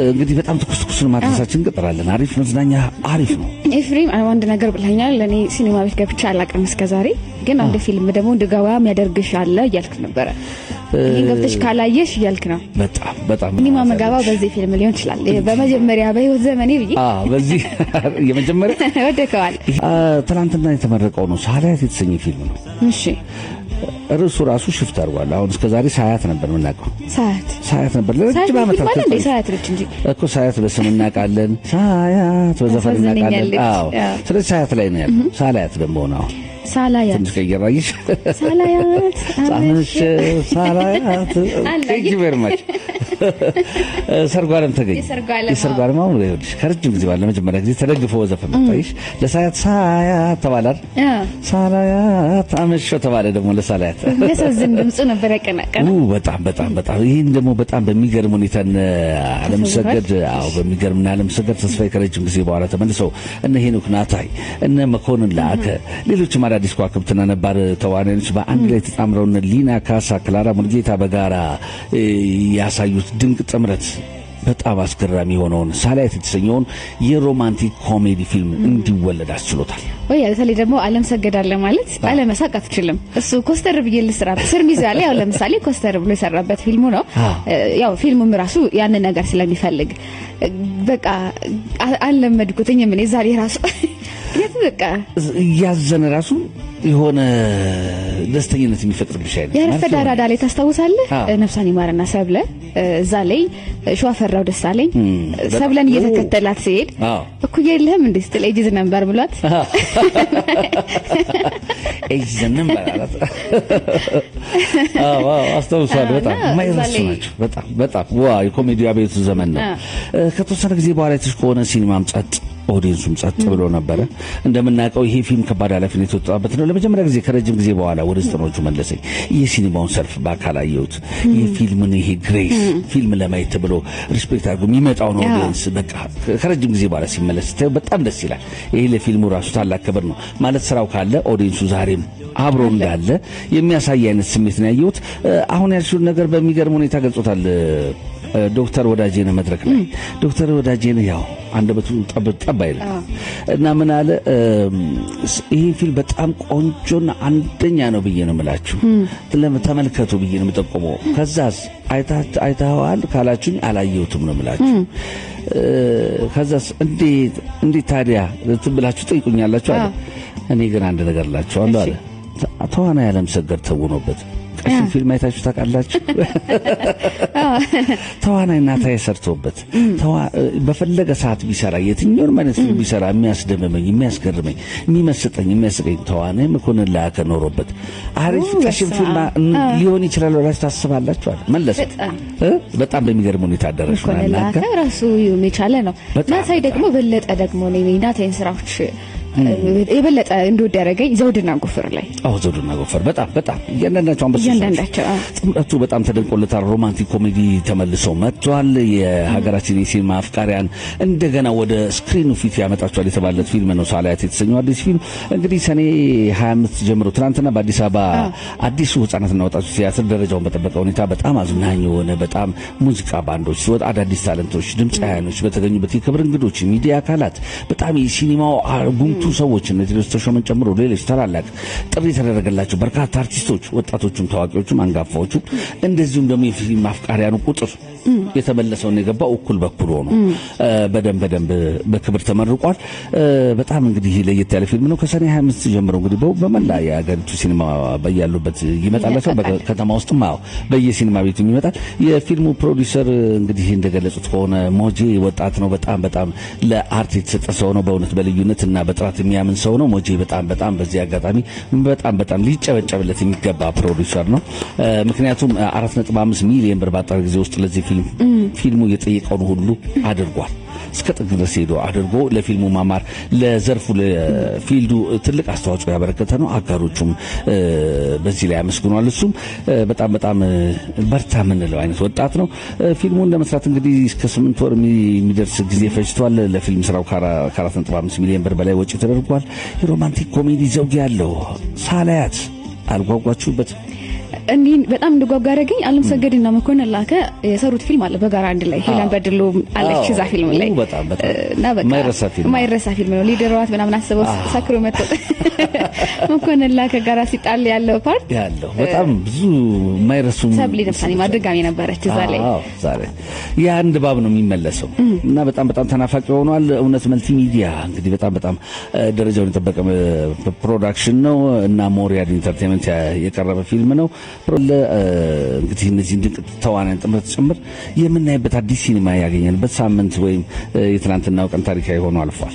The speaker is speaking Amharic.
እንግዲህ በጣም ትኩስን ማድረሳችን እንቀጥላለን። አሪፍ መዝናኛ አሪፍ ነው። ኤፍሬም አንድ ነገር ብለኛል። ለኔ ሲኒማ ቤት ገብቼ አላውቅም እስከዛሬ፣ ግን አንድ ፊልም ደግሞ እንድገባ የሚያደርግሽ አለ እያልክ ነበረ። ይሄን ገብተሽ ካላየሽ እያልክ ነው። በጣም ሲኒማ መጋባው በዚህ ፊልም ሊሆን ይችላል። በመጀመሪያ በህይወት ዘመኔ ብዬ በዚህ የመጀመሪያ ወደከዋል። ትናንትና የተመረቀው ነው ሳላያት የተሰኘ ፊልም ነው። እሺ ርዕሱ ራሱ ሽፍት አድርጓል። አሁን እስከዛሬ ሳያት ነበር የምናውቀው። ሳያት ነበር ለረጅም ዓመታት ሳያት ልጅ እንጂ እኮ ሳያት በስም እናውቃለን፣ ሳያት በዘፈን እናውቃለን። አዎ ስለዚህ ሳያት ላይ ነው ያለው። ሳላያት ደግሞ ነው ሳላያት ትንሽ ቀየራይሽ ሳላያት ቴንክ ዩ ቬሪ ማች ሰርጓለም ተገኘ። የሰርጓለም አሁን ይኸውልሽ ከረጅም ጊዜ በኋላ ለመጀመሪያ ጊዜ ተደግፎ ዘፈን መጣይሽ። ለሳያት ሳያት ተባላል፣ ሳላያት አመሸው ተባለ ደግሞ ለሳላያት። ያሳዝን ድምፁ ነበር ያቀናቀና። በጣም ይሄን ደግሞ በጣም በሚገርም ሁኔታ አለምሰገድ በሚገርምና አለምሰገድ ተስፋዬ ከረጅም ጊዜ በኋላ ተመልሰው እነ ሄኖክ ናታይ እነ መኮንን ላከ ሌሎችም አዳዲስ ከዋክብትና ነባር ተዋናዮች በአንድ ላይ ተጣምረው እነ ሊና ካሳ፣ ክላራ ሙልጌታ በጋራ ያሳዩት ድንቅ ጥምረት በጣም አስገራሚ የሆነውን ሳላያት የተሰኘውን የሮማንቲክ ኮሜዲ ፊልም እንዲወለድ አስችሎታል። ወይ በተለይ ደግሞ አለምሰገድ አለ ማለት አለመሳቅ አትችልም። እሱ ኮስተር ብዬ ልስራ ስርሚዛ ላይ ያው ለምሳሌ ኮስተር ብሎ የሰራበት ፊልሙ ነው። ያው ፊልሙም ራሱ ያን ነገር ስለሚፈልግ በቃ አለመድኩትኝ ምን ዛሬ ራሱ በቃ ያዘነ ራሱ የሆነ ደስተኝነት የሚፈጥርብሽ አይደል? የረፈደ አራዳ ላይ ታስታውሳለህ? ነፍሷን ይማርና ሰብለ እዛ ላይ ሸዋፈራው ደሳለኝ ሰብለን እየተከተላት ሲሄድ እኩያ የለህም እንዴ ስትል ኤጅዝ ነበር ብሏት ኤጅዝ ነበር አላት። አስታውሳለሁ። በጣም የማይረሱ ናቸው። በጣም የኮሜዲ አቤቱ ዘመን ነው። ከተወሰነ ጊዜ በኋላ የተሽ ከሆነ ሲኒማም ጸጥ ኦዲየንሱም ጸጥ ብሎ ነበረ። እንደምናውቀው ይሄ ፊልም ከባድ ኃላፊነት የተወጣበት ነው። ለመጀመሪያ ጊዜ ከረጅም ጊዜ በኋላ ወደ ዘጠናዎቹ መለሰኝ። የሲኒማውን ሰልፍ በአካል አየሁት። የፊልምን ይሄ ግሬስ ፊልም ለማየት ብሎ ሪስፔክት አድርጎ የሚመጣው ነው ኦዲየንስ በቃ ከረጅም ጊዜ በኋላ ሲመለስ በጣም ደስ ይላል። ይሄ ለፊልሙ ራሱ ታላቅ ክብር ነው ማለት ስራው ካለ ኦዲየንሱ ዛሬም አብሮ እንዳለ የሚያሳይ አይነት ስሜት ነው ያየሁት። አሁን ያልሽውን ነገር በሚገርም ሁኔታ ገልጾታል ዶክተር ወዳጄነህ መድረክ ላይ። ዶክተር ወዳጄነህ ያው አንደበቱ ጠብ አይልም እና ምን አለ ይሄ ፊልም በጣም ቆንጆና አንደኛ ነው ብዬ ነው የምላችሁ። ተመልከቱ ብዬ ነው የምጠቁመው። ከዛስ አይታዋል ካላችሁኝ አላየሁትም ነው የምላችሁ። ከዛስ እንዴት ታዲያ ትብላችሁ ጠይቁኛላችሁ አለ። እኔ ግን አንድ ነገር እላችኋለሁ አለ ተዋናይ አለምሰገድ ተውኖበት ቀሽም ፊልም አይታችሁ ታውቃላችሁ? ተዋናይ ናታይ ሰርቶበት በፈለገ ሰዓት ቢሰራ የትኛውን ማለት ፊልም ቢሰራ የሚያስደምመኝ የሚያስገርመኝ የሚመስጠኝ ተዋናይ መኮንን ላከ ኖሮበት አሪፍ ቀሽም ፊልም ሊሆን ይችላል ብላችሁ ታስባላችሁ አለ መለሰ። በጣም በሚገርም ሁኔታ አደረሽና ላከ ራሱ የቻለ ነው። ናታይ ደግሞ በለጠ ደግሞ ነው ናታይን ስራዎች የበለጠ እንድወድ ያደረገኝ ዘውድና ጎፈር ላይ ዘውድና ጎፈር በጣም እያንዳንዳቸው ጥምረቱ በጣም ተደንቆለታል። ሮማንቲክ ኮሜዲ ተመልሶ መጥቷል። የሀገራችን የሲኒማ አፍቃሪያን እንደገና ወደ ስክሪኑ ፊት ያመጣቸዋል የተባለት ፊልም ነው ሳላያት የተሰኘው አዲስ ፊልም። እንግዲህ ሰኔ 25 ጀምሮ ትናንትና በአዲስ አበባ አዲሱ ህጻናትና ወጣቶች ቲያትር ደረጃውን በጠበቀ ሁኔታ በጣም አዝናኝ የሆነ በጣም ሙዚቃ ባንዶች፣ አዳዲስ ታለንቶች፣ ድምፃውያኖች በተገኙበት የክብር እንግዶች፣ ሚዲያ አካላት በጣም የሲኒማው ጉምቱ ሰዎች እነዚህ ተሾመን ጨምሮ ሌሎች ታላላቅ ጥሪ የተደረገላቸው በርካታ አርቲስቶች ወጣቶቹም ታዋቂዎቹም አንጋፋዎቹም እንደዚሁም ደግሞ የፊልም አፍቃሪያኑ ቁጥር የተመለሰውን የገባው እኩል በኩል ሆኖ በደንብ በክብር ተመርቋል። በጣም እንግዲህ ለየት ያለ ፊልም ነው። ከሰኔ 25 ጀምሮ እንግዲህ በመላ የሀገሪቱ ሲኒማ በያሉበት ይመጣላቸው በከተማ ውስጥም በየሲኒማ ቤቱ ይመጣል። የፊልሙ ፕሮዲውሰር እንግዲህ እንደገለጹት ከሆነ ሞጄ ወጣት ነው። በጣም ለአርት የተሰጠ ሰው ነው። በእውነት በልዩነት እና በጥራት የሚያምን ሰው ነው ሞጄ። በጣም በዚህ አጋጣሚ በጣም ሊጨበጨብለት የሚገባ ፕሮዲውሰር ነው። ምክንያቱም 4.5 ሚሊዮን ብር ባጠረ ጊዜ ውስጥ ለዚህ ፊልሙ የጠየቀውን ሁሉ አድርጓል። እስከ ጥግ ድረስ ሄዶ አድርጎ ለፊልሙ ማማር ለዘርፉ ለፊልዱ ትልቅ አስተዋጽኦ ያበረከተ ነው። አጋሮቹም በዚህ ላይ አመስግኗል። እሱም በጣም በርታ የምንለው አይነት ወጣት ነው። ፊልሙን ለመስራት እንግዲህ እስከ 8 ወር የሚደርስ ጊዜ ፈጅቷል። ለፊልም ስራው ከ4.5 ሚሊዮን ብር በላይ ወጪ ተደርጓል። የሮማንቲክ ኮሜዲ ዘውግ ያለው ሳላያት አልጓጓችሁበት? እንዲህ በጣም እንደጓጓ አደረገኝ። አለምሰገድና መኮንን ላከ የሰሩት ፊልም አለ በጋራ አንድ ላይ ሄለን በድሉ አለች እዛ ፊልም ላይ እና በቃ ማይረሳ ፊልም ነው። ሊደሯት ምናምን አስበው ሰክሮ መጥቶ መኮንን ላከ ጋራ ሲጣል ያለው ፓርት ያለው በጣም ብዙ ማይረሱ ሰብሊ ነፍሳኒ ማድጋሚ ነበረች እዛ ላይ። ዛሬ ያን ድባብ ነው የሚመለሰው እና በጣም ተናፋቂ ሆኗል። እውነት መልቲሚዲያ እንግዲህ በጣም ደረጃውን የጠበቀ ፕሮዳክሽን ነው እና ሞሪያድ ኢንተርቴይንመንት የቀረበ ፊልም ነው። እንግዲህ እነዚህ ድንቅ ተዋናያን ጥምረት ጭምር የምናይበት አዲስ ሲኒማ ያገኘንበት ሳምንት ወይም የትናንትናው ቀን ታሪካዊ ሆኖ አልፏል።